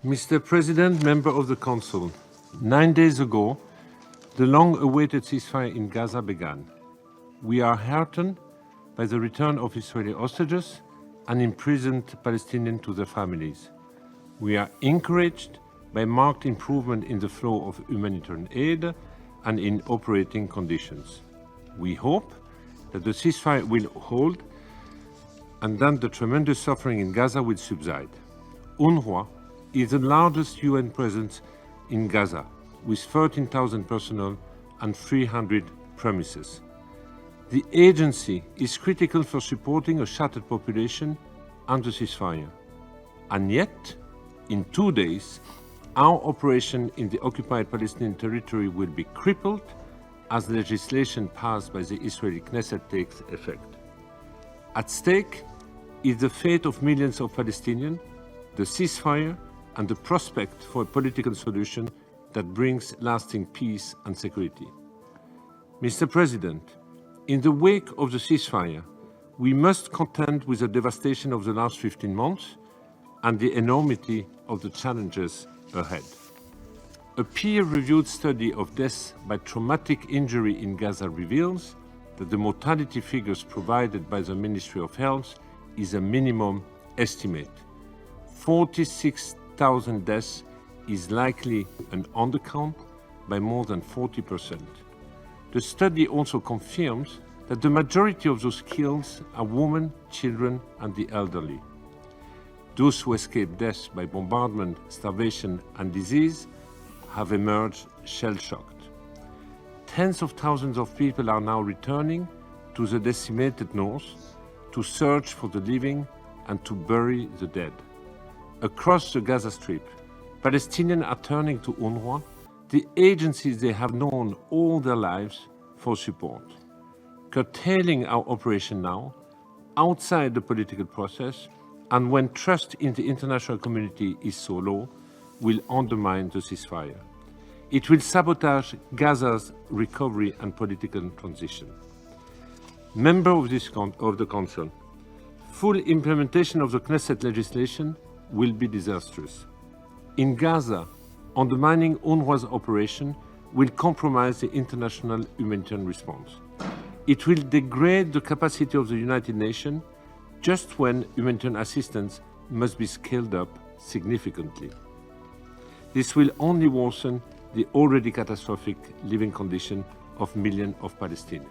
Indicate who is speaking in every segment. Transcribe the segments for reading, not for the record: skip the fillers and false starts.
Speaker 1: Mr. President, member of the Council, 9 days ago, the long-awaited ceasefire in Gaza began. We are heartened by the return of Israeli hostages and imprisoned Palestinians to their families. We are encouraged by marked improvement in the flow of humanitarian aid and in operating conditions. We hope that the ceasefire will hold and then the tremendous suffering in Gaza will subside. UNRWA is the largest UN presence in Gaza, with 13,000 personnel and 300 premises. The agency is critical for supporting a shattered population and the ceasefire. And yet, in 2 days, our operation in the occupied Palestinian territory will be crippled as legislation passed by the Israeli Knesset takes effect. At stake is the fate of millions of Palestinians, the ceasefire, and the prospect for a political solution that brings lasting peace and security. Mr. President, in the wake of the ceasefire, we must contend with the devastation of the last 15 months and the enormity of the challenges ahead. A peer-reviewed study of deaths by traumatic injury in Gaza reveals that the mortality figures provided by the Ministry of Health is a minimum estimate. 46,000 deaths is likely an undercount by more than 40%. The study also confirms that the majority of those killed are women, children, and the elderly. Those who escaped death by bombardment, starvation, and disease have emerged shell-shocked. Tens of thousands of people are now returning to the decimated north to search for the living and to bury the dead. Across the Gaza Strip, Palestinians are turning to UNRWA, the agencies they have known all their lives, for support. Curtailing our operation now, outside the political process, and when trust in the international community is so low, will undermine the ceasefire. It will sabotage Gaza's recovery and political transition. Member of the Council, full implementation of the Knesset legislation will be disastrous. In Gaza, undermining UNRWA's operation will compromise the international humanitarian response. It will degrade the capacity of the United Nations just when humanitarian assistance must be scaled up significantly. This will only worsen the already catastrophic living condition of millions of Palestinians.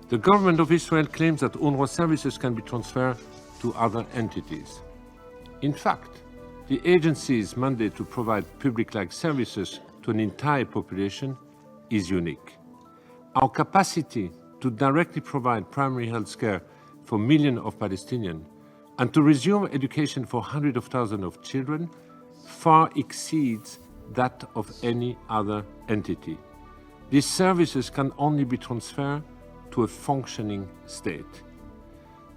Speaker 1: The government of Israel claims that UNRWA services can be transferred to other entities. In fact, the agency's mandate to provide public-like services to an entire population is unique. Our capacity to directly provide primary health care for millions of Palestinians and to resume education for hundreds of thousands of children far exceeds that of any other entity. These services can only be transferred to a functioning state.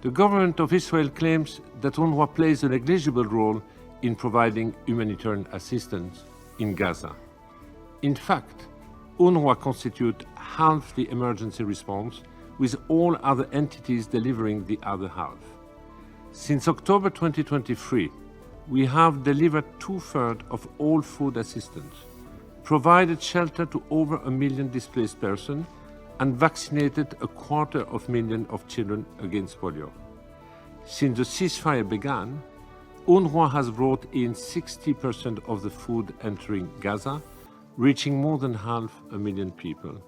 Speaker 1: The government of Israel claims that UNRWA plays a negligible role in providing humanitarian assistance in Gaza. In fact, UNRWA constitutes half the emergency response, with all other entities delivering the other half. Since October 2023, we have delivered 2/3 of all food assistance, provided shelter to over 1 million displaced persons, and vaccinated 250,000 of children against polio. Since the ceasefire began, UNRWA has brought in 60% of the food entering Gaza, reaching more than 500,000 people.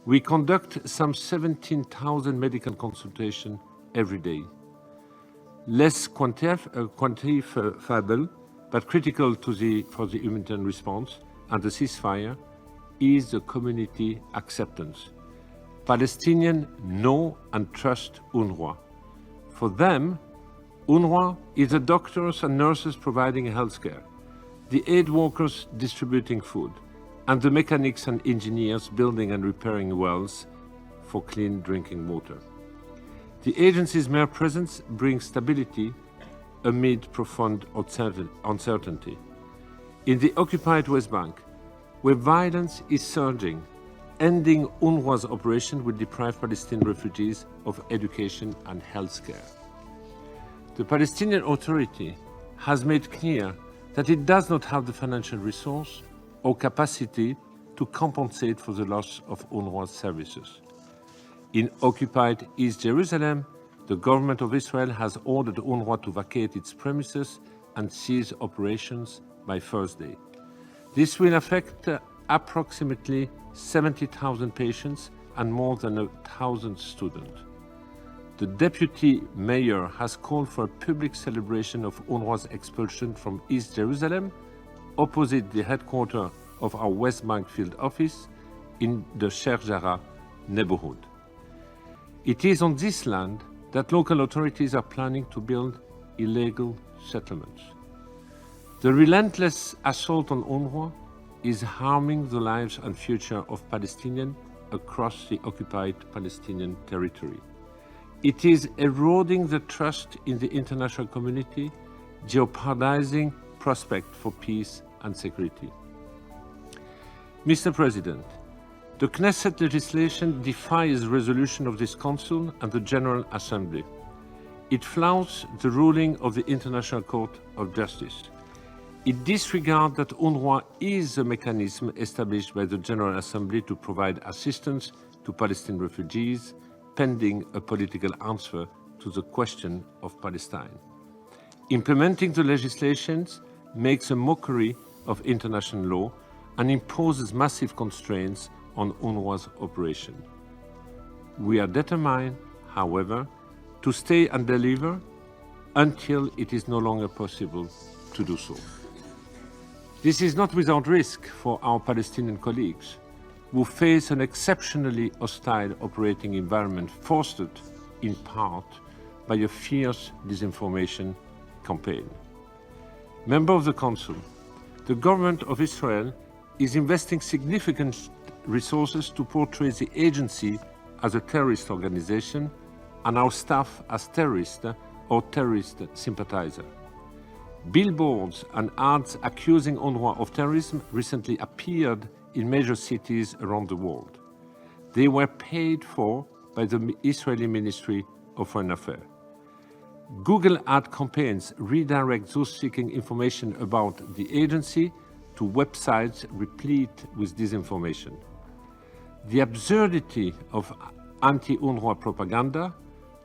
Speaker 1: We conduct some 17,000 medical consultations every day. Less quantifiable, but critical for the humanitarian response and the ceasefire, is the community acceptance. Palestinians know and trust UNRWA. For them, UNRWA is the doctors and nurses providing health care, the aid workers distributing food, and the mechanics and engineers building and repairing wells for clean drinking water. The agency's mere presence brings stability amid profound uncertainty. In the occupied West Bank, where violence is surging, ending UNRWA's operation will deprive Palestinian refugees of education and health care. The Palestinian Authority has made clear that it does not have the financial resource or capacity to compensate for the loss of UNRWA services. In occupied East Jerusalem, the government of Israel has ordered UNRWA to vacate its premises and cease operations by Thursday. This will affect approximately 70,000 patients and more than 1,000 students. The deputy mayor has called for a public celebration of UNRWA's expulsion from East Jerusalem, opposite the headquarters of our West Bank field office in the Sheikh Jarrah neighborhood. It is on this land that local authorities are planning to build illegal settlements. The relentless assault on UNRWA is harming the lives and future of Palestinians across the occupied Palestinian territory. It is eroding the trust in the international community, jeopardizing prospects for peace and security. Mr. President, the Knesset legislation defies resolution of this Council and the General Assembly. It flouts the ruling of the International Court of Justice. It disregards that UNRWA is a mechanism established by the General Assembly to provide assistance to Palestinian refugees pending a political answer to the question of Palestine. Implementing the legislations makes a mockery of international law and imposes massive constraints on UNRWA's operation. We are determined, however, to stay and deliver until it is no longer possible to do so. This is not without risk for our Palestinian colleagues, who face an exceptionally hostile operating environment fostered in part by a fierce disinformation campaign. Member of the Council, the government of Israel is investing significant resources to portray the agency as a terrorist organization and our staff as terrorist or terrorist sympathizer. Billboards and ads accusing UNRWA of terrorism recently appeared in major cities around the world. They were paid for by the Israeli Ministry of Foreign Affairs. Google ad campaigns redirect those seeking information about the agency to websites replete with disinformation. The absurdity of anti-UNRWA propaganda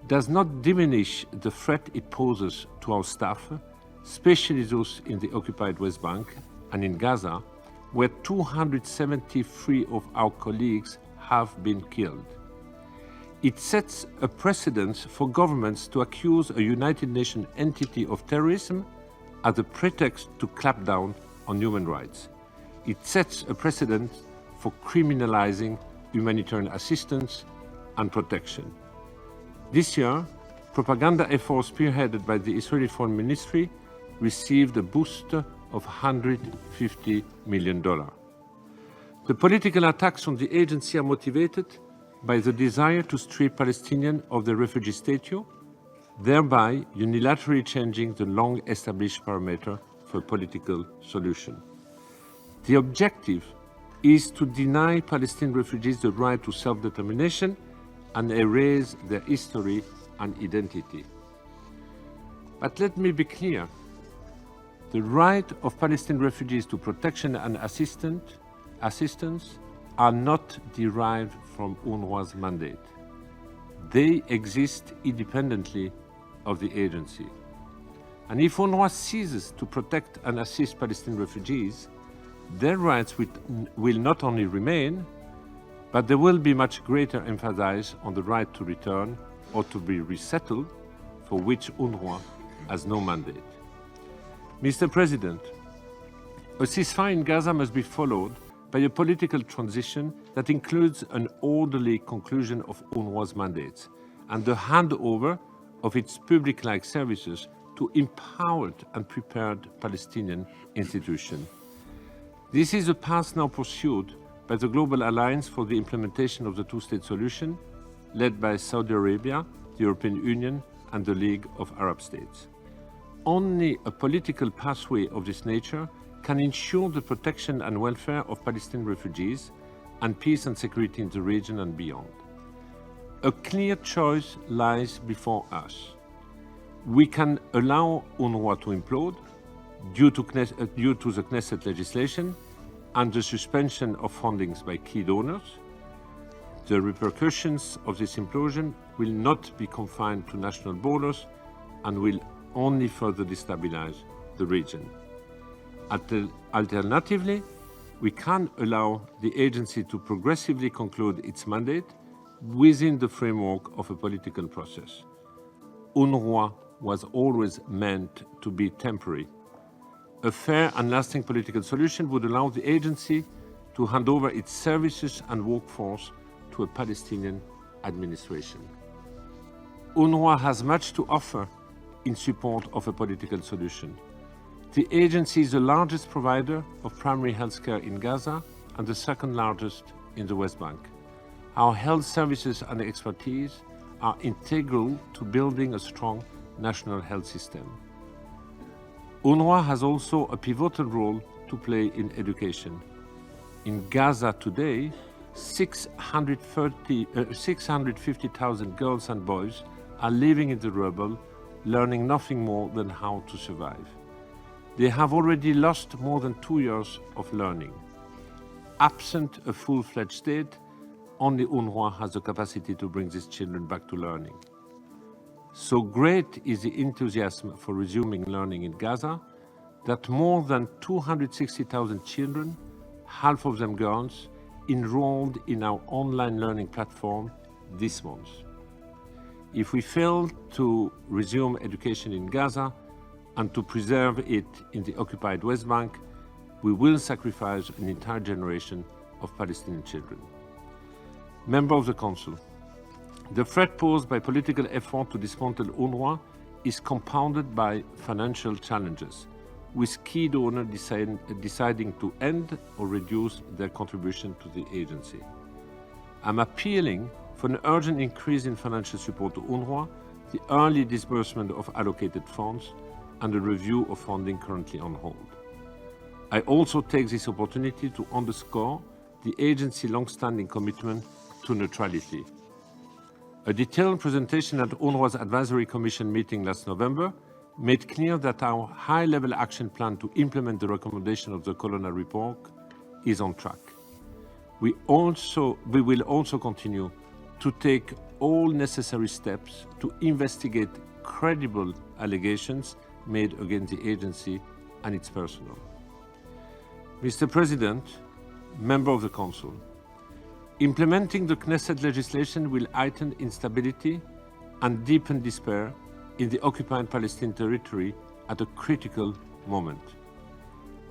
Speaker 1: does not diminish the threat it poses to our staff, especially those in the occupied West Bank and in Gaza, where 273 of our colleagues have been killed. It sets a precedent for governments to accuse a United Nations entity of terrorism as a pretext to clamp down on human rights. It sets a precedent for criminalizing humanitarian assistance and protection. This year, propaganda efforts spearheaded by the Israeli Foreign Ministry received a boost of $150 million. The political attacks on the agency are motivated by the desire to strip Palestinians of their refugee status, thereby unilaterally changing the long-established parameter for a political solution. The objective is to deny Palestinian refugees the right to self-determination and erase their history and identity. But let me be clear. The right of Palestinian refugees to protection and assistance are not derived from UNRWA's mandate. They exist independently of the agency. And if UNRWA ceases to protect and assist Palestinian refugees, their rights will not only remain, but there will be much greater emphasis on the right to return or to be resettled, for which UNRWA has no mandate. Mr. President, a ceasefire in Gaza must be followed by a political transition that includes an orderly conclusion of UNRWA's mandates and the handover of its public-like services to empowered and prepared Palestinian institutions. This is a path now pursued by the Global Alliance for the Implementation of the Two-State Solution, led by Saudi Arabia, the European Union, and the League of Arab States. Only a political pathway of this nature can ensure the protection and welfare of Palestinian refugees and peace and security in the region and beyond. A clear choice lies before us. We can allow UNRWA to implode due to the Knesset legislation and the suspension of fundings by key donors. The repercussions of this implosion will not be confined to national borders and will only further destabilize the region. Alternatively, we can allow the agency to progressively conclude its mandate within the framework of a political process. UNRWA was always meant to be temporary. A fair and lasting political solution would allow the agency to hand over its services and workforce to a Palestinian administration. UNRWA has much to offer in support of a political solution. The agency is the largest provider of primary health care in Gaza and the second largest in the West Bank. Our health services and expertise are integral to building a strong national health system. UNRWA has also a pivotal role to play in education. In Gaza today, 650,000 girls and boys are living in the rubble, learning nothing more than how to survive. They have already lost more than 2 years of learning. Absent a full-fledged state, only UNRWA has the capacity to bring these children back to learning. So great is the enthusiasm for resuming learning in Gaza that more than 260,000 children, half of them girls, enrolled in our online learning platform this month. If we fail to resume education in Gaza and to preserve it in the occupied West Bank, we will sacrifice an entire generation of Palestinian children. Member of the Council, the threat posed by political effort to dismantle UNRWA is compounded by financial challenges, with key donors deciding to end or reduce their contribution to the agency. I'm appealing for an urgent increase in financial support to UNRWA, the early disbursement of allocated funds, and a review of funding currently on hold. I also take this opportunity to underscore the agency's long-standing commitment to neutrality. A detailed presentation at UNRWA's Advisory Commission meeting last November made clear that our high-level action plan to implement the recommendation of the Colonna report is on track. We will also continue to take all necessary steps to investigate credible allegations made against the agency and its personnel. Mr. President, Member of the Council, implementing the Knesset legislation will heighten instability and deepen despair in the occupied Palestinian territory at a critical moment.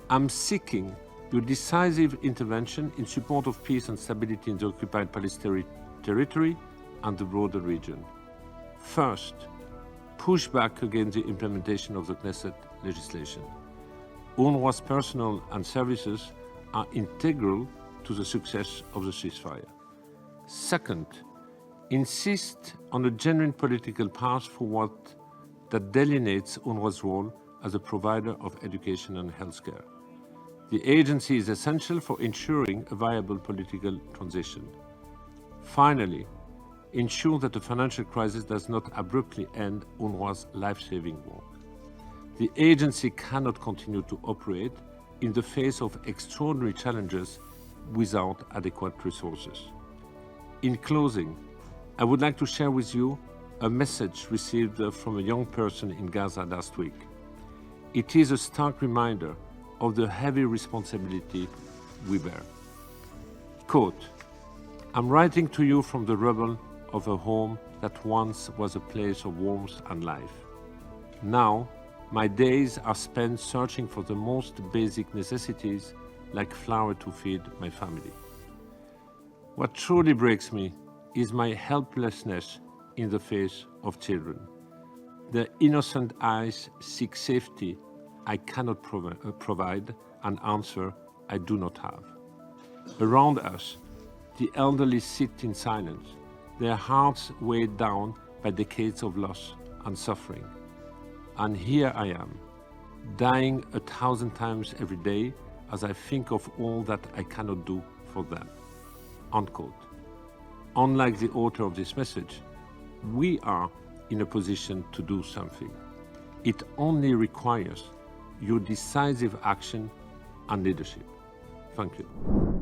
Speaker 1: I'm seeking your decisive intervention in support of peace and stability in the occupied Palestinian territory and the broader region. First, push back against the implementation of the Knesset legislation. UNRWA's personnel and services are integral to the success of the ceasefire. Second, insist on a genuine political path forward that delineates UNRWA's role as a provider of education and healthcare. The agency is essential for ensuring a viable political transition. Finally, ensure that the financial crisis does not abruptly end UNRWA's life-saving work. The agency cannot continue to operate in the face of extraordinary challenges without adequate resources. In closing, I would like to share with you a message received from a young person in Gaza last week. It is a stark reminder of the heavy responsibility we bear. Quote, I'm writing to you from the rubble of a home that once was a place of warmth and life. Now, my days are spent searching for the most basic necessities like flour to feed my family. What truly breaks me is my helplessness in the face of children. Their innocent eyes seek safety I cannot provide, an answer I do not have. Around us, the elderly sit in silence, their hearts weighed down by decades of loss and suffering. And here I am, dying 1,000 times every day as I think of all that I cannot do for them. Unquote. Unlike the author of this message, we are in a position to do something. It only requires your decisive action and leadership. Thank you.